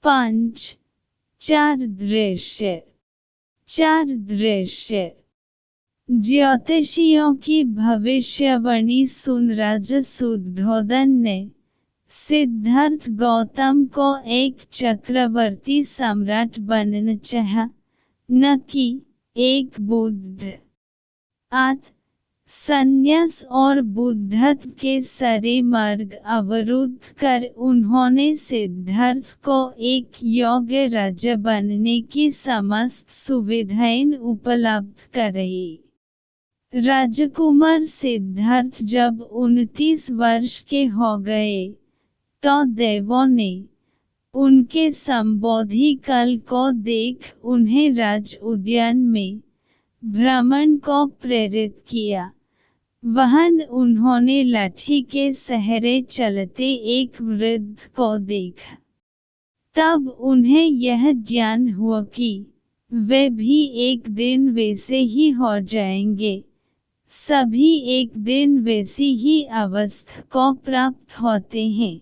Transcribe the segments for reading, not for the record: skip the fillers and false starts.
5. चार दृश्य। ज्योतिषियों की भविष्यवाणी सुन राजा शुद्धोधन ने सिद्धार्थ गौतम को एक चक्रवर्ती सम्राट बनना चाहा, न कि एक बुद्ध। संन्यास और बुद्धत्व के सारे मार्ग अवरुद्ध कर उन्होंने सिद्धार्थ को एक योग्य राजा बनने की समस्त सुविधाएं उपलब्ध कराई। राजकुमार सिद्धार्थ जब 29 वर्ष के हो गए तो देवों ने उनके संबोधि काल को देख उन्हें राज उद्यान में भ्रमण को प्रेरित किया। वहां उन्होंने लाठी के सहारे चलते एक वृद्ध को देखा। तब उन्हें यह ज्ञान हुआ कि वे भी एक दिन वैसे ही हो जाएंगे। सभी एक दिन वैसी ही अवस्था को प्राप्त होते हैं।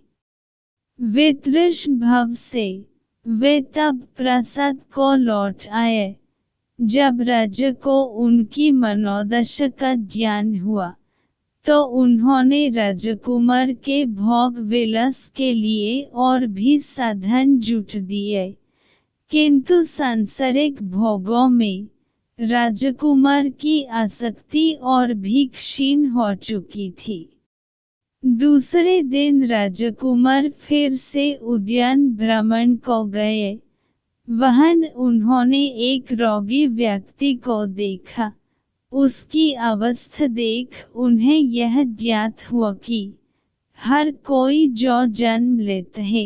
वितृष्ण भाव से वे तब प्रासाद को लौट आए जब राजा को उनकी मनोदशा का ज्ञान हुआ, तो उन्होंने राजकुमार के भोग विलास के लिए और भी साधन जुटा दिए, किंतु सांसारिक भोगों में राजकुमार की आसक्ति और भी क्षीण हो चुकी थी। दूसरे दिन राजकुमार फिर से उद्यान भ्रमण को गए। वहां उन्होंने एक रोगी व्यक्ति को देखा। उसकी अवस्था देख उन्हें यह ज्ञात हुआ कि हर कोई जो जन्म लेता है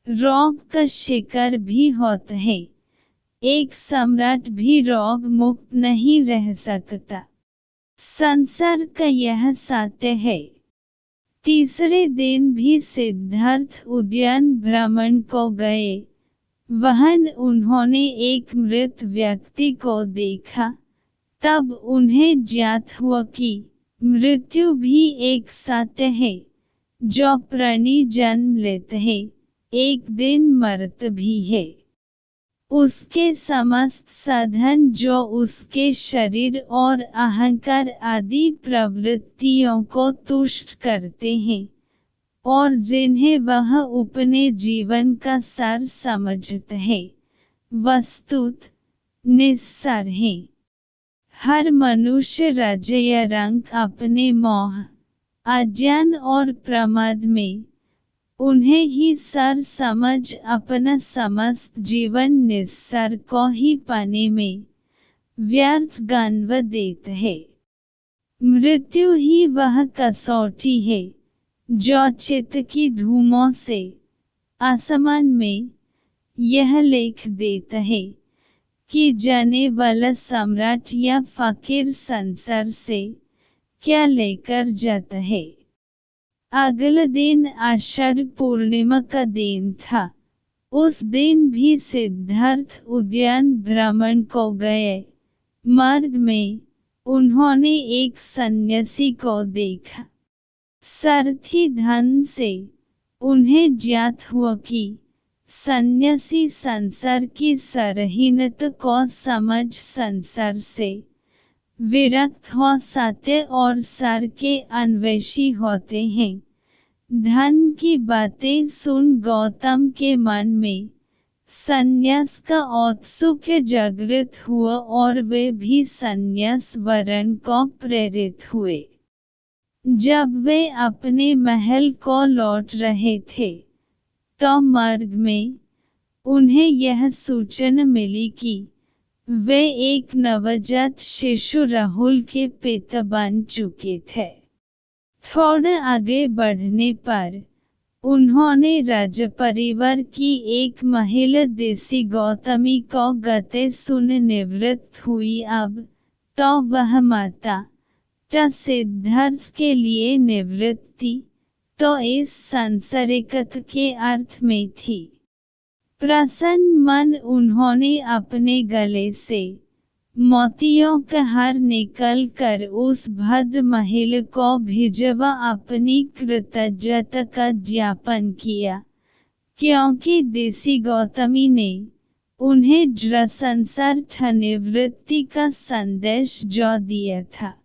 रोग का शिकार भी होता है। एक सम्राट भी रोग मुक्त नहीं रह सकता। संसार का यह सत्य है। तीसरे दिन भी सिद्धार्थ उद्यान भ्रमण को गए। वहां उन्होंने एक मृत व्यक्ति को देखा। तब उन्हें ज्ञात हुआ कि मृत्यु भी एक सत्य है। जो प्राणी जन्म लेता है एक दिन मरता भी है। उसके समस्त साधन जो उसके शरीर और अहंकार आदि प्रवृत्तियों को तुष्ट करते हैं और जिन्हें वह अपने जीवन का सार समझता है, वस्तुतः निस्सार है। हर मनुष्य राज्य या रंग अपने मोह, अज्ञान और प्रमाद में उन्हें ही सार समझ अपना समस्त जीवन निस्सार को ही पाने में व्यर्थ गंवा देता है। मृत्यु ही वह कसौटी है जो चित्त की धूमों से आसमान में यह लिख देता है कि जाने वाला सम्राट या फकीर संसार से क्या लेकर जाता है। अगला दिन आषाढ़ पूर्णिमा का दिन था। उस दिन भी सिद्धार्थ उद्यान भ्रमण को गए। मार्ग में उन्होंने एक सन्यासी को देखा। सारथी धन से उन्हें ज्ञात हुआ कि सन्यासी संसार की सारहीनता को समझ संसार से विरक्त हो सत्य और सार के अन्वेषी होते हैं। धन की बातें सुन गौतम के मन में सन्यास का औत्सुक्य जागृत हुआ और वे भी सन्यास वरण को प्रेरित हुए। जब वे अपने महल को लौट रहे थे तो मार्ग में उन्हें यह सूचना मिली कि वे एक नवजात शिशु राहुल के पिता बन चुके थे। थोड़ा आगे बढ़ने पर उन्होंने राजपरिवार की एक महिला देसी गौतमी को गाते सुन निवृत्त हुई। अब तो वह माता सिद्धार्थ के लिए निवृत्ति तो इस सांसारिकता के अर्थ में थी। प्रसन्न मन उन्होंने अपने गले से मोतियों का हार निकाल कर उस भद्र महिला को भिजवा अपनी कृतज्ञता का ज्ञापन किया। क्योंकि ऋषि गौतमी ने उन्हें संसार निवृत्ति का संदेश जो दिया था।